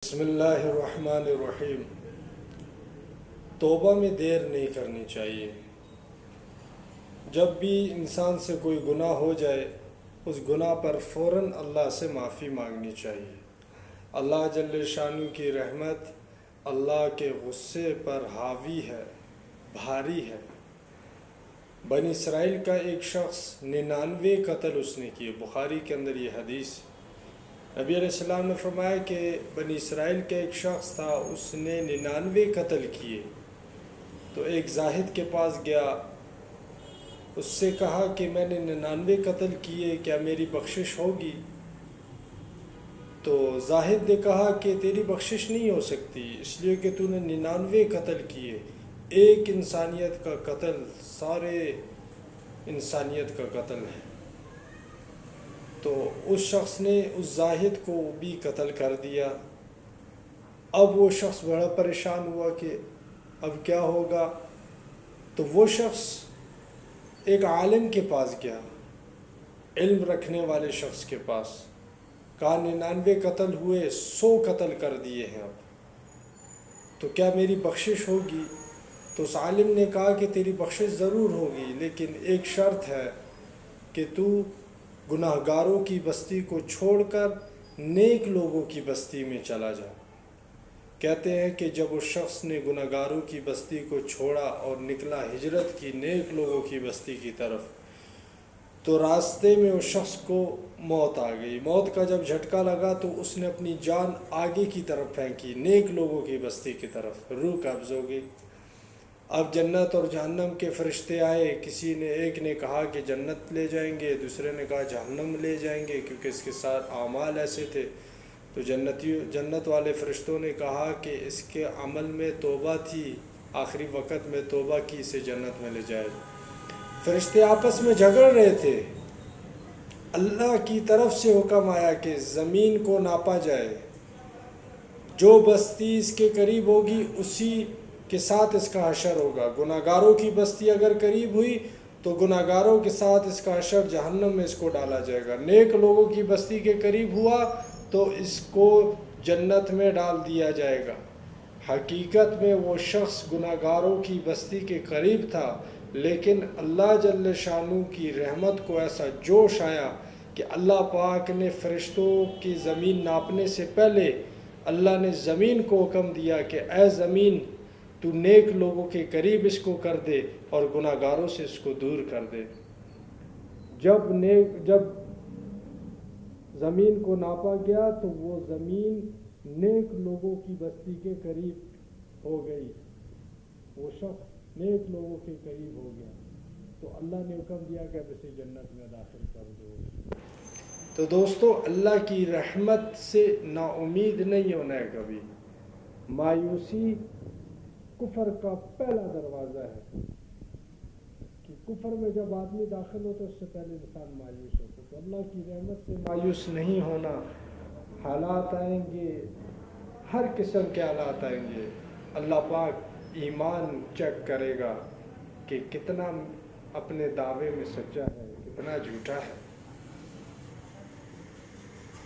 بسم اللہ الرحمن الرحیم۔ توبہ میں دیر نہیں کرنی چاہیے۔ جب بھی انسان سے کوئی گناہ ہو جائے اس گناہ پر فوراً اللہ سے معافی مانگنی چاہیے۔ اللہ جل شانہ کی رحمت اللہ کے غصے پر حاوی ہے، بھاری ہے۔ بنی اسرائیل کا ایک شخص 99 قتل اس نے کیے۔ بخاری کے اندر یہ حدیث، نبی علیہ السلام نے فرمایا کہ بنی اسرائیل کا ایک شخص تھا، اس نے 99 قتل کیے۔ تو ایک زاہد کے پاس گیا، اس سے کہا کہ میں نے 99 قتل کیے، کیا میری بخشش ہوگی؟ تو زاہد نے کہا کہ تیری بخشش نہیں ہو سکتی، اس لیے کہ تو نے 99 قتل کیے۔ ایک انسانیت کا قتل سارے انسانیت کا قتل ہے۔ تو اس شخص نے اس زاہد کو بھی قتل کر دیا۔ اب وہ شخص بڑا پریشان ہوا کہ اب کیا ہوگا؟ تو وہ شخص ایک عالم کے پاس گیا، علم رکھنے والے شخص کے پاس، کہا 99 قتل ہوئے، 100 قتل کر دیے ہیں اب، تو کیا میری بخشش ہوگی؟ تو اس عالم نے کہا کہ تیری بخشش ضرور ہوگی، لیکن ایک شرط ہے کہ تو گناہ گاروں کی بستی کو چھوڑ کر نیک لوگوں کی بستی میں چلا جا۔ کہتے ہیں کہ جب اس شخص نے گناہ گاروں کی بستی کو چھوڑا اور نکلا ہجرت کی نیک لوگوں کی بستی کی طرف، تو راستے میں اس شخص کو موت آ گئی۔ موت کا جب جھٹکا لگا تو اس نے اپنی جان آگے کی طرف پھینکی، نیک لوگوں کی بستی کی طرف، روح قبض ہو گئی۔ اب جنت اور جہنم کے فرشتے آئے، ایک نے کہا کہ جنت لے جائیں گے، دوسرے نے کہا جہنم لے جائیں گے، کیونکہ اس کے ساتھ اعمال ایسے تھے۔ تو جنت والے فرشتوں نے کہا کہ اس کے عمل میں توبہ تھی، آخری وقت میں توبہ کی، اسے جنت میں لے جائے۔ فرشتے آپس میں جھگڑ رہے تھے۔ اللہ کی طرف سے حکم آیا کہ زمین کو ناپا جائے، جو بستی اس کے قریب ہوگی اسی کے ساتھ اس کا حشر ہوگا۔ گناہ گاروں کی بستی اگر قریب ہوئی تو گناہ گاروں کے ساتھ اس کا حشر جہنم میں اس کو ڈالا جائے گا۔ نیک لوگوں کی بستی کے قریب ہوا تو اس کو جنت میں ڈال دیا جائے گا۔ حقیقت میں وہ شخص گناہ گاروں کی بستی کے قریب تھا، لیکن اللہ جل شانہ کی رحمت کو ایسا جوش آیا کہ اللہ پاک نے فرشتوں کی زمین ناپنے سے پہلے اللہ نے زمین کو حکم دیا کہ اے زمین تو نیک لوگوں کے قریب اس کو کر دے اور گناہ گاروں سے اس کو دور کر دے۔ جب زمین کو ناپا گیا تو وہ زمین نیک لوگوں کی بستی کے قریب ہو گئی، وہ شخص نیک لوگوں کے قریب ہو گیا، تو اللہ نے حکم دیا کہ اب اسے جنت میں داخل کر دو۔ تو دوستو، اللہ کی رحمت سے نا امید نہیں ہونا ہے کبھی۔ مایوسی کفر کا پہلا دروازہ ہے کہ کفر میں جب آدمی داخل ہو تو اس سے پہلے انسان مایوس ہوتا ہے۔ تو اللہ کی رحمت سے مایوس نہیں ہونا۔ حالات آئیں گے، ہر قسم کے حالات آئیں گے، اللہ پاک ایمان چیک کرے گا کہ کتنا اپنے دعوے میں سچا ہے، کتنا جھوٹا ہے۔